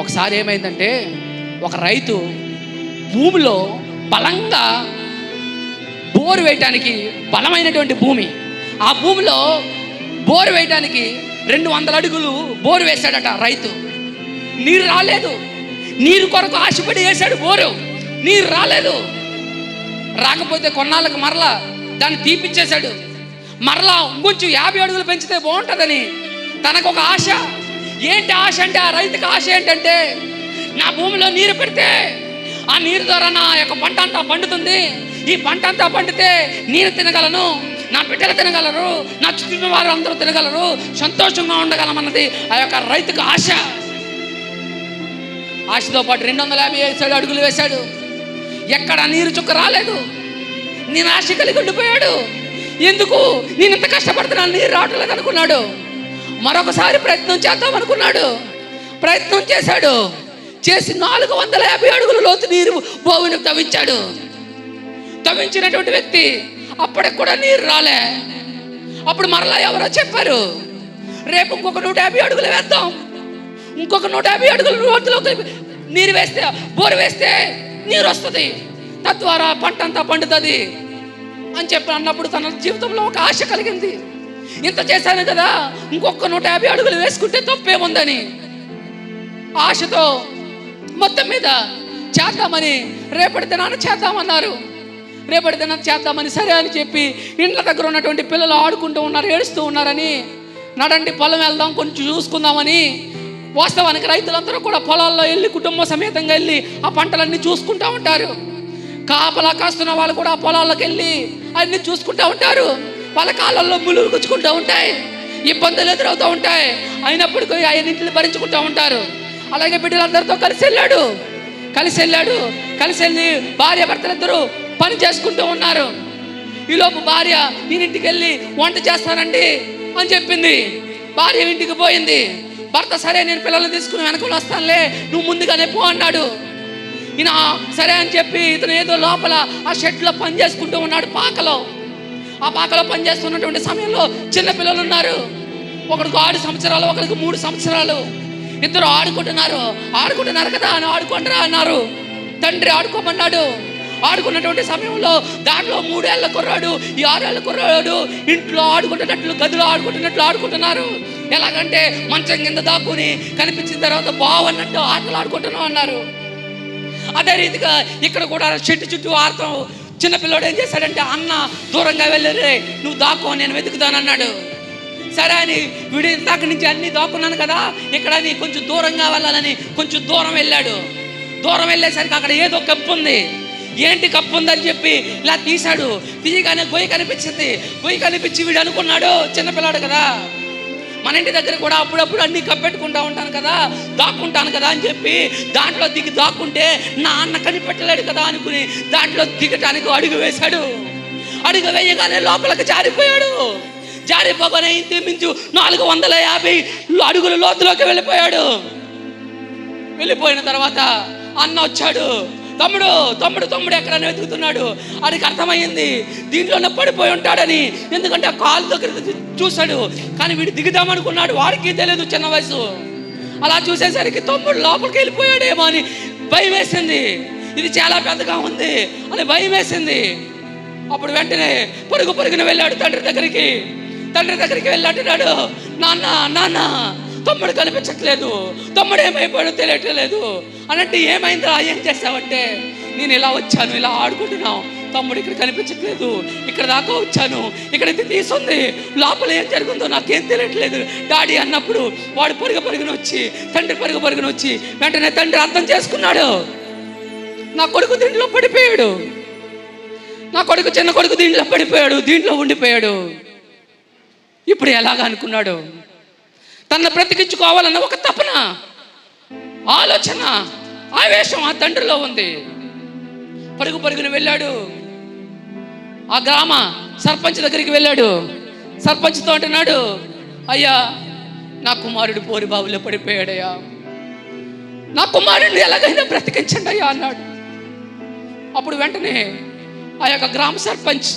ఒకసారి ఏమైందంటే, ఒక రైతు భూమిలో బలంగా బోరు వేయటానికి, బలమైనటువంటి భూమి, ఆ భూమిలో బోరు వేయటానికి 200 అడుగులు బోరు వేశాడట రైతు. నీరు రాలేదు. నీరు కొరకు ఆశపడి వేశాడు బోరు, నీరు రాలేదు. రాకపోతే కొన్నాళ్ళకి మరలా దాన్ని తీపిచ్చేశాడు. మరలా ఇంకొంచెం 50 అడుగులు పెంచితే బాగుంటుందని తనకు ఒక ఆశ. ఏంటి ఆశ అంటే, ఆ రైతుకి ఆశ ఏంటంటే, నా భూమిలో నీరు పెడితే ఆ నీరు ద్వారా నా యొక్క పంట అంతా పండుతుంది. ఈ పంట అంతా పండితే నేను తినగలను, నా బిడ్డలు తినగలరు, నా చుట్టూ వారు అందరూ తినగలరు, సంతోషంగా ఉండగలమన్నది ఆ యొక్క రైతుకు ఆశ. ఆశతో పాటు 250 అడుగులు వేశాడు. ఎక్కడ నీరు చుక్క రాలేదు. నేను ఆశ కలిగి ఉండిపోయాడు. ఎందుకు నేను ఇంత కష్టపడుతున్నాను, నీరు రావట్లేదు అనుకున్నాడు. మరొకసారి ప్రయత్నం చేద్దాం అనుకున్నాడు. ప్రయత్నం చేశాడు. చేసి 450 అడుగుల లోతు నీరు భూమిని తవ్వించాడు. తవ్వించినటువంటి వ్యక్తి అప్పటికి కూడా నీరు రాలే. అప్పుడు మరలా ఎవరో చెప్పారు, రేపు ఇంకొక 150 అడుగులు వేద్దాం, ఇంకొక 150 అడుగుల లోతులోకి నీరు వేస్తే, బోరు వేస్తే నీరు వస్తుంది, తద్వారా పంట అంతా పండుతుంది అని చెప్పి అన్నప్పుడు తన జీవితంలో ఒక ఆశ కలిగింది. ఇంత చేశాను కదా, ఇంకొక 150 అడుగులు వేసుకుంటే తప్పేముందని ఆశతో మొత్తం మీద చేద్దామని, రేపటి దినాన చేద్దామన్నారు. రేపటి దినాన్ని చేద్దామని సరే అని చెప్పి ఇండ్ల దగ్గర ఉన్నటువంటి పిల్లలు ఆడుకుంటూ ఉన్నారు, ఏడుస్తూ ఉన్నారని, నడండి పొలం వెళ్దాం కొంచెం చూసుకుందామని. వాస్తవానికి రైతులందరూ కూడా పొలాల్లో వెళ్ళి కుటుంబ సమేతంగా వెళ్ళి ఆ పంటలన్నీ చూసుకుంటూ ఉంటారు. కాపలా కాస్తున్న వాళ్ళు కూడా ఆ పొలాల్లోకి వెళ్ళి అన్నీ చూసుకుంటూ ఉంటారు. వాళ్ళ కాళ్ళల్లో ముళ్ళు గుచ్చుకుంటూ ఉంటాయి, ఇబ్బందులు ఎదురవుతూ ఉంటాయి. అయినప్పటికీ ఆయన్నింటిని భరించుకుంటూ ఉంటారు. అలాగే బిడ్డలందరితో కలిసి వెళ్ళి భార్య భర్తలిద్దరూ పని చేసుకుంటూ ఉన్నారు. ఈలోపు భార్య, నేను ఇంటికి వెళ్ళి వంట చేస్తానండి అని చెప్పింది. భార్య ఇంటికి పోయింది. భర్త, సరే నేను పిల్లల్ని తీసుకుని వెనకాల వస్తానులే, నువ్వు ముందుగానే పో అన్నాడు. ఈయన సరే అని చెప్పి ఇతను ఏదో లోపల ఆ షెడ్లో పని చేసుకుంటూ ఉన్నాడు. ఆ పాకలో పని చేస్తున్నటువంటి సమయంలో చిన్న పిల్లలు ఉన్నారు. ఒకడికి 6 సంవత్సరాలు, ఒకరికి 3 సంవత్సరాలు. ఇద్దరు ఆడుకుంటున్నారు కదా అని ఆడుకుంటారా అన్నారు. తండ్రి ఆడుకోమన్నాడు. ఆడుకున్నటువంటి సమయంలో దాంట్లో 3 ఏళ్ల కుర్రాడు, ఈ 6 ఏళ్ల కుర్రాడు ఇంట్లో ఆడుకుంటున్నట్లు, గదిలో ఆడుకుంటున్నట్లు ఆడుకుంటున్నారు. ఎలాగంటే మంచం కింద దాక్కుని కనిపించిన తర్వాత బావన్నట్టు ఆటలు ఆడుకుంటున్నాం అన్నారు. అదే రీతిగా ఇక్కడ కూడా చెట్టు చుట్టూ ఆడతాం. చిన్నపిల్లోడు ఏం చేశాడంటే, అన్న దూరంగా వెళ్ళరే, నువ్వు దాక్కో, నేను వెతుకుతానన్నాడు. సరే అని వీడి ఇందాక నుంచి అన్నీ దాక్కున్నాను కదా, ఇక్కడ కొంచెం దూరంగా వెళ్ళాలని కొంచెం దూరం వెళ్ళాడు. దూరం వెళ్ళేసరికి అక్కడ ఏదో కప్పు ఉంది. ఏంటి కప్పు ఉందని చెప్పి ఇలా తీశాడు. తీయగానే గొయ్యి కనిపించింది. గొయ్యి కనిపించి వీడు అనుకున్నాడు, చిన్నపిల్లాడు కదా, మన ఇంటి దగ్గర కూడా అప్పుడప్పుడు అన్నీ కప్పెట్టుకుంటా ఉంటాను కదా, దాక్కుంటాను కదా అని చెప్పి దాంట్లో దిగి దాక్కుంటే నా అన్న కనిపెట్టలేడు కదా అనుకుని దాంట్లో దిగటానికి అడుగు వేశాడు. అడుగు వేయగానే లోపలికి జారిపోయాడు. జారిపోగానే ఇంచుమించు 450 అడుగుల లోతులోకి వెళ్ళిపోయాడు. వెళ్ళిపోయిన తర్వాత అన్న వచ్చాడు. తమ్ముడు ఎక్కడని వెతుకుతున్నాడు. అడికి అర్థమైంది దీంట్లోనే పడిపోయి ఉంటాడని. ఎందుకంటే ఆ కాలు దగ్గర చూశాడు. కానీ వీడు దిగుదామనుకున్నాడు, వాడికి తెలియదు, చిన్న వయసు. అలా చూసేసరికి తమ్ముడు లోపలికి వెళ్ళిపోయాడేమో అని భయం వేసింది. ఇది చాలా పెద్దగా ఉంది అని భయం వేసింది. అప్పుడు వెంటనే పరుగున వెళ్ళాడు తండ్రి దగ్గరికి వెళ్ళి అంటున్నాడు, నాన్న తమ్ముడు కనిపించట్లేదు, తమ్ముడు ఏమైపోయాడో తెలియట్లేదు అనంటే, ఏమైందా, ఏం చేస్తావంటే, నేను ఇలా వచ్చాను, ఇలా ఆడుకుంటున్నావు, తమ్ముడు ఇక్కడ కనిపించట్లేదు, ఇక్కడ దాకా వచ్చాను, ఇక్కడ ఇది తీసుంది, లోపల ఏం జరుగుతుందో నాకేం తెలియట్లేదు డాడీ అన్నప్పుడు వాడు పరుగున వచ్చి వెంటనే తండ్రి అర్థం చేసుకున్నాడు, నా కొడుకు దీంట్లో పడిపోయాడు, చిన్న కొడుకు దీంట్లో పడిపోయాడు, దీంట్లో ఉండిపోయాడు. ఇప్పుడు ఎలాగా అనుకున్నాడు, తనను బ్రతికించుకోవాలన్న ఒక తపన, ఆలోచన, ఆవేశం ఆ తండ్రిలో ఉంది. పరుగున వెళ్ళాడు. ఆ గ్రామ సర్పంచ్ దగ్గరికి వెళ్ళాడు. సర్పంచ్తో అంటున్నాడు, అయ్యా నా కుమారుడు పోరి బావిలో పడిపోయాడయ్యా, నా కుమారుడిని ఎలాగైనా బ్రతికించండి అయ్యా అన్నాడు. అప్పుడు వెంటనే ఆ యొక్క గ్రామ సర్పంచ్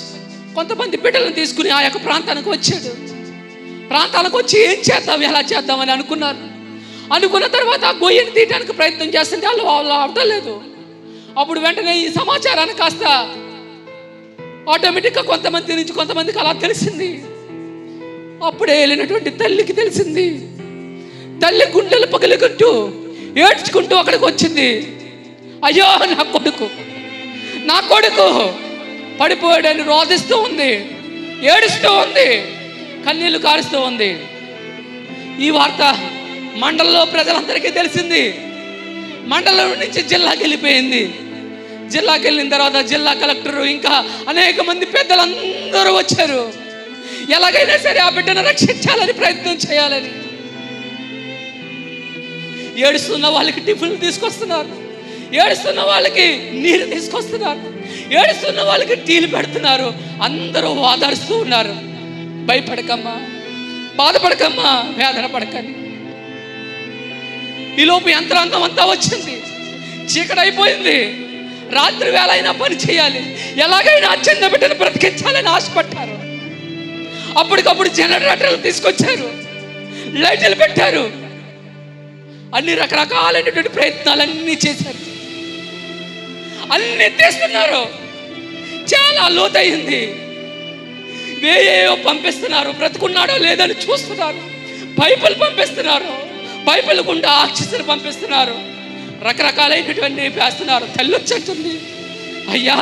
కొంతమంది బిడ్డలను తీసుకుని ఆ యొక్క ప్రాంతానికి వచ్చాడు. ప్రాంతాలకు వచ్చి ఏం చేద్దాం, ఎలా చేద్దామని అనుకున్నారు. అనుకున్న తర్వాత ఆ గొయ్యని తీయడానికి ప్రయత్నం చేస్తుంటే వాళ్ళు అవడం లేదు. అప్పుడు వెంటనే ఈ సమాచారాన్ని కాస్త ఆటోమేటిక్గా కొంతమంది నుంచి కొంతమందికి అలా తెలిసింది. అప్పుడే వెళ్ళినటువంటి తల్లికి తెలిసింది. తల్లి గుండెలు పగిలికుంటూ ఏడ్చుకుంటూ అక్కడికి వచ్చింది. అయ్యో నా కొడుకు పడిపోయాడని రోధిస్తూ ఉంది, ఏడుస్తూ ఉంది, కన్నీళ్లు కారుస్తూ ఉంది. ఈ వార్త మండలంలో ప్రజలందరికీ తెలిసింది. మండలం నుంచి జిల్లాకి వెళ్ళిపోయింది. జిల్లాకి వెళ్ళిన తర్వాత జిల్లా కలెక్టరు ఇంకా అనేక మంది పెద్దలందరూ వచ్చారు. ఎలాగైనా సరే ఆ బిడ్డను రక్షించాలని ప్రయత్నం చేయాలని. ఏడుస్తున్న వాళ్ళకి టిఫిన్లు తీసుకొస్తున్నారు, ఏడుస్తున్న వాళ్ళకి నీరు తీసుకొస్తున్నారు, ఏడుస్తున్న వాళ్ళకి టీలు పెడుతున్నారు. అందరూ ఓదారుస్తూ ఉన్నారు. భయపడకమ్మా, బాధపడకమ్మా, వేదన పడకని. ఈలోపు యంత్రాంగం అంతా వచ్చింది. చీకటి అయిపోయింది. రాత్రి వేళ అయినా పని చేయాలి, ఎలాగైనా చిన్న బిడ్డను బ్రతికించాలని ఆశపడ్డారు. అప్పటికప్పుడు జనరేటర్లు తీసుకొచ్చారు, లైట్లు పెట్టారు, అన్ని రకరకాలైనటువంటి ప్రయత్నాలన్నీ చేశారు. అన్ని తీస్తున్నారు. చాలా లోతయింది. వేయేయో పంపిస్తున్నారు, బ్రతుకున్నాడో లేదని చూస్తున్నారు. పైపులు పంపిస్తున్నారు, పైపుల గుండా ఆక్సిజన్ పంపిస్తున్నారు, రకరకాలైనటువంటి వేస్తున్నారు. తల్లి వచ్చి అంటుంది, అయ్యా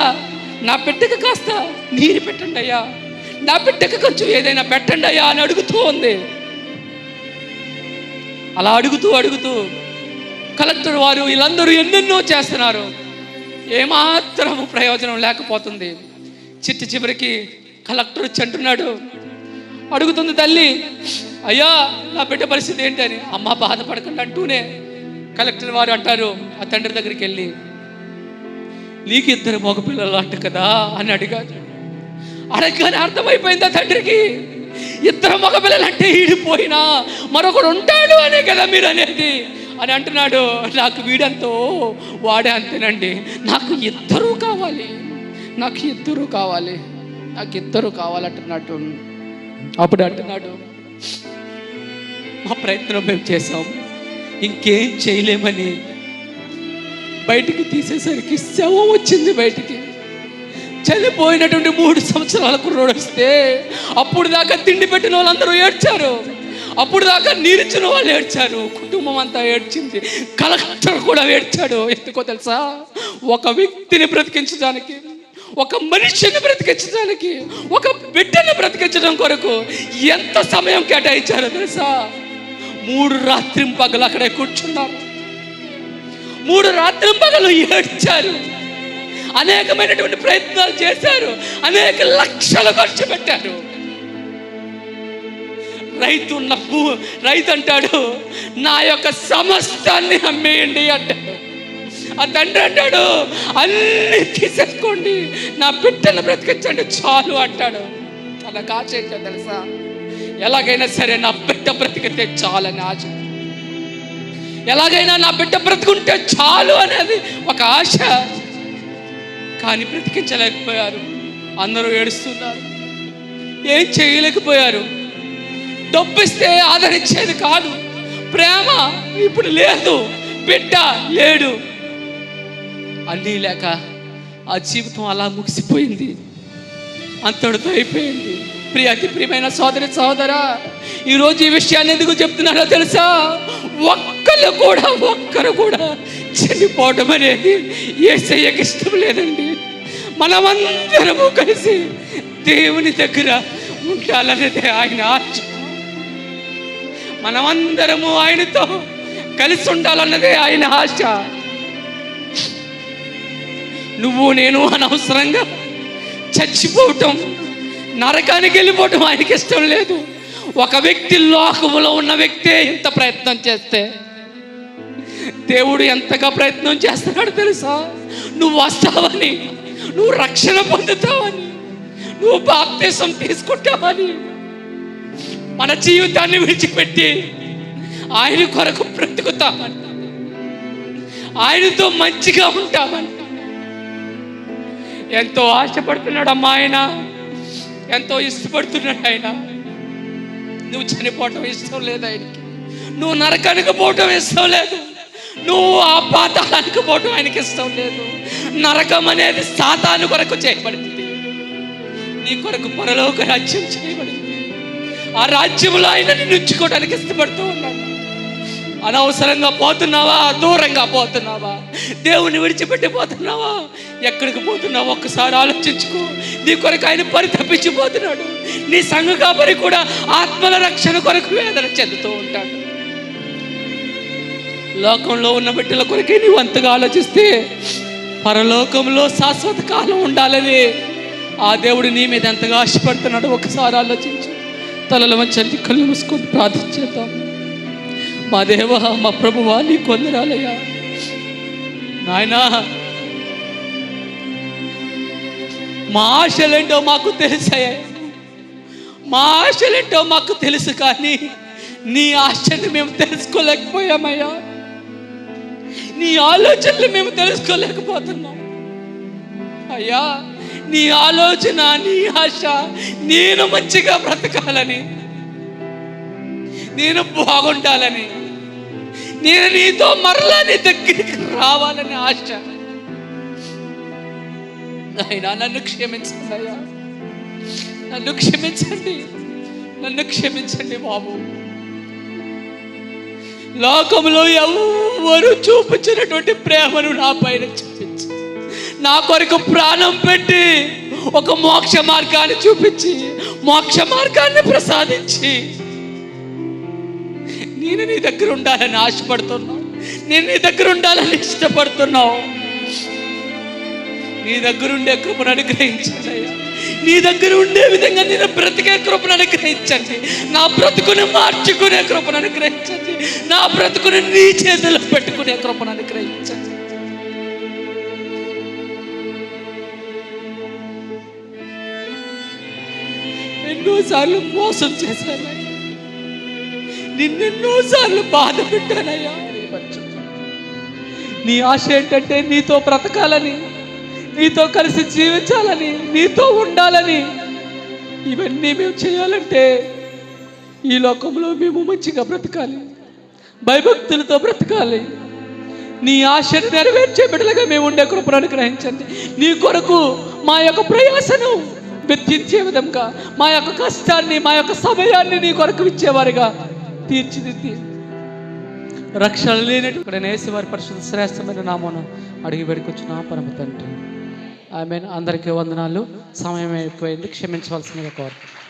నా బిడ్డకు కాస్త నీరు పెట్టండి అయ్యా, నా బిడ్డకు కొంచెం ఏదైనా పెట్టండి అయ్యా అని అడుగుతూ ఉంది. అలా అడుగుతూ అడుగుతూ కలెక్టర్ వారు వీళ్ళందరూ ఎన్నెన్నో చేస్తున్నారు. ఏమాత్రం ప్రయోజనం లేకపోతుంది. చివరికి కలెక్టర్ వచ్చి అంటున్నాడు, అడుగుతుంది తల్లి, అయ్యా నా బిడ్డ పరిస్థితి ఏంటి అని. అమ్మ బాధపడకండి అంటూనే కలెక్టర్ వారు అంటారు ఆ తండ్రి దగ్గరికి వెళ్ళి, నీకు 2 మగపిల్లలు అంట కదా అని అడిగాడు. అడగగానే అర్థమైపోయింది ఆ తండ్రికి, 2 మగపిల్లలు అంటే ఈడిపోయినా మరొకడు ఉంటాడు అనే కదా మీరు అనేది అని అంటున్నాడు. నాకు వీడంతో వాడే అంతేనండి, నాకు 2 కావాలి, నాకు 2 కావాలి, నాకు 2 కావాలంటున్నాడు. అప్పుడు అంటున్నాడు, మా ప్రయత్నం మేము చేసాం, ఇంకేం చేయలేమని బయటికి తీసేసరికి శవం వచ్చింది. బయటికి చనిపోయినటువంటి 3 సంవత్సరాల కుర్రోడు వస్తే అప్పుడు దాకా తిండి పెట్టిన వాళ్ళందరూ ఏడ్చారు, అప్పుడు దాకా నీరిచ్చిన వాళ్ళు ఏడ్చారు, కుటుంబం అంతా ఏడ్చింది, కలెక్టర్ కూడా ఏడ్చాడు. ఎందుకో తెలుసా? ఒక వ్యక్తిని బ్రతికించడానికి, ఒక మనిషిని బ్రతికించడానికి, ఒక బిడ్డను బ్రతికించడం కొరకు ఎంత సమయం కేటాయించారో తెలుసా? 3 రాత్రింపగలు అక్కడే కూర్చున్నారు, 3 రాత్రింపగలు ఏడ్చారు, అనేకమైనటువంటి ప్రయత్నాలు చేశారు, అనేక లక్షలు ఖర్చు పెట్టారు. రైతు అంటాడు, నా యొక్క సమస్తాన్ని అమ్మేయండి అంటాడు. ఆ తండ్రి అంటాడు, అన్ని తీసేసుకోండి, నా బిడ్డను బ్రతికించండి చాలు అంటాడు. తనకు ఆశ ఏంటో తెలుసా? ఎలాగైనా సరే నా బిడ్డ బ్రతికితే చాలని ఆశ, ఎలాగైనా నా బిడ్డ బ్రతుకుంటే చాలు అనేది ఒక ఆశ. కానీ బ్రతికించలేకపోయారు. అందరూ ఏడుస్తున్నారు, ఏం చేయలేకపోయారు. డబ్బిస్తే ఆదరించేది కాదు, ప్రేమ ఇప్పుడు లేదు, బిడ్డ లేడు, అన్నీ లేక ఆ జీవితం అలా ముగిసిపోయింది, అంతటితో అయిపోయింది. అతి ప్రియమైన సోదరి సోదరా, ఈరోజు ఈ విషయాన్ని ఎందుకు చెప్తున్నారో తెలుసా? ఒక్కరు కూడా చనిపోవడం అనేది యేసయ్యకి ఇష్టం లేదండి. మనమందరము కలిసి దేవుని దగ్గర ఉండాలనేది ఆయన ఆశ. మనమందరము ఆయనతో కలిసి ఉండాలన్నదే ఆయన ఆశ. నువ్వు నేను అనవసరంగా చచ్చిపోవటం, నరకానికి వెళ్ళిపోవటం ఆయనకి ఇష్టం లేదు. ఒక వ్యక్తి లోకములో ఉన్న వ్యక్తే ఇంత ప్రయత్నం చేస్తే దేవుడు ఎంతగా ప్రయత్నం చేస్తున్నాడు తెలుసా? నువ్వు వస్తావని, నువ్వు రక్షణ పొందుతావని, నువ్వు బాప్తిసం తీసుకుంటావని, మన జీవితాన్ని విడిచిపెట్టి ఆయన కొరకు బ్రతుకుతామని, ఆయనతో మంచిగా ఉంటామని ఎంతో ఆశపడుతున్నాడు అమ్మా ఆయన, ఎంతో ఇష్టపడుతున్నాడు ఆయన. నువ్వు చనిపోవటం ఇష్టం లేదు ఆయనకి, నువ్వు నరకానికి పోవటం ఇష్టం లేదు, నువ్వు ఆ పాతాళానికి పోవటం ఆయనకి ఇష్టం లేదు. నరకం అనేది సాతాను కొరకు చేయబడింది, నీ కొరకు పరలోక రాజ్యం చేయబడింది. ఆ రాజ్యంలో ఆయన నిన్ను ఉంచుకోవడానికి ఇష్టపడుతూ ఉన్నాడు. అనవసరంగా పోతున్నావా, దూరంగా పోతున్నావా, దేవుని విడిచిపెట్టి పోతున్నావా, ఎక్కడికి పోతున్నావా ఒక్కసారి ఆలోచించుకో. నీ కొరకు ఆయన పరితపించిపోతున్నాడు. నీ సంఘ కాపరి కూడా ఆత్మల రక్షణ కొరకు వేదన చెందుతూ ఉంటాడు. లోకంలో ఉన్న బిడ్డల కొరకే నీవు అంతగా ఆలోచిస్తే పరలోకంలో శాశ్వత కాలం ఉండాలని ఆ దేవుడు నీ మీద ఎంతగా ఆశపడుతున్నాడు ఒకసారి ఆలోచించు. తలల వంచండి, కళ్ళు మూసుకొని ప్రార్థించేద్దాం. మా దేవా, మా ప్రభువా, నీ కొందరాలయ్యా నాయనా. మా ఆశలేంటో మాకు తెలుసాయా, మా ఆశలేంటో మాకు తెలుసు, కానీ నీ ఆశని మేము తెలుసుకోలేకపోయామయ్యా. నీ ఆలోచనలు మేము తెలుసుకోలేకపోతున్నాం అయ్యా. నీ ఆలోచన, నీ ఆశ నేను మంచిగా బ్రతకాలని, నేను బాగుండాలని, నేను నీతో మరలా నీ దగ్గరికి రావాలని ఆశ. అయినా నన్ను క్షమించండి అయ్యా, నన్ను క్షమించండి, నన్ను క్షమించండి బాబు. లోకంలో ఎవరు చూపించినటువంటి ప్రేమను నా పైన చూపించి, నా కొరకు ప్రాణం పెట్టి ఒక మోక్ష మార్గాన్ని చూపించి, మోక్ష మార్గాన్ని ప్రసాదించి, నేను నీ దగ్గర ఉండాలని ఆశపడుతున్నావు, నేను నీ దగ్గర ఉండాలని ఇష్టపడుతున్నావు. నీ దగ్గర ఉండే కృపను అనుగ్రహించండి అయ్యా. నీ దగ్గర ఉండే విధంగా నేను బ్రతికే కృపను అనుగ్రహించండి. నా బ్రతుకుని మార్చుకునే కృపను అనుగ్రహించండి. నా బ్రతుకుని నీ చేతిలో పెట్టుకునే కృపను అనుగ్రహించండి. ఎన్నోసార్లు మోసం చేశాను, నిన్నెన్నోసార్లు బాధ పెట్టానయ్యా. నీ ఆశ ఏంటంటే నీతో బ్రతకాలని, నీతో కలిసి జీవించాలని, నీతో ఉండాలని. ఇవన్నీ మేము చేయాలంటే ఈ లోకంలో మేము మంచిగా బ్రతకాలి, భయభక్తులతో బ్రతకాలి. నీ ఆశను నెరవేర్చే బిడ్డలుగా మేము ఉండే కృపను అనుగ్రహించండి. నీ కొరకు మా యొక్క ప్రయాసను వెచ్చించే విధంగా, మా యొక్క కష్టాన్ని, మా యొక్క సమయాన్ని నీ కొరకు ఇచ్చేవారిగా తీర్చిదిద్ది రక్షణ లేనటువంటి యేసువారి పరిశుద్ధ శ్రేష్టమైన నామమున అడిగి వేడుకొచ్చున్నాం పరమ తండ్రి. ఆమేన్. అందరికీ వందనాలు. సమయం అయిపోయింది, క్షమించవలసిందిగా కోరుతున్నాను.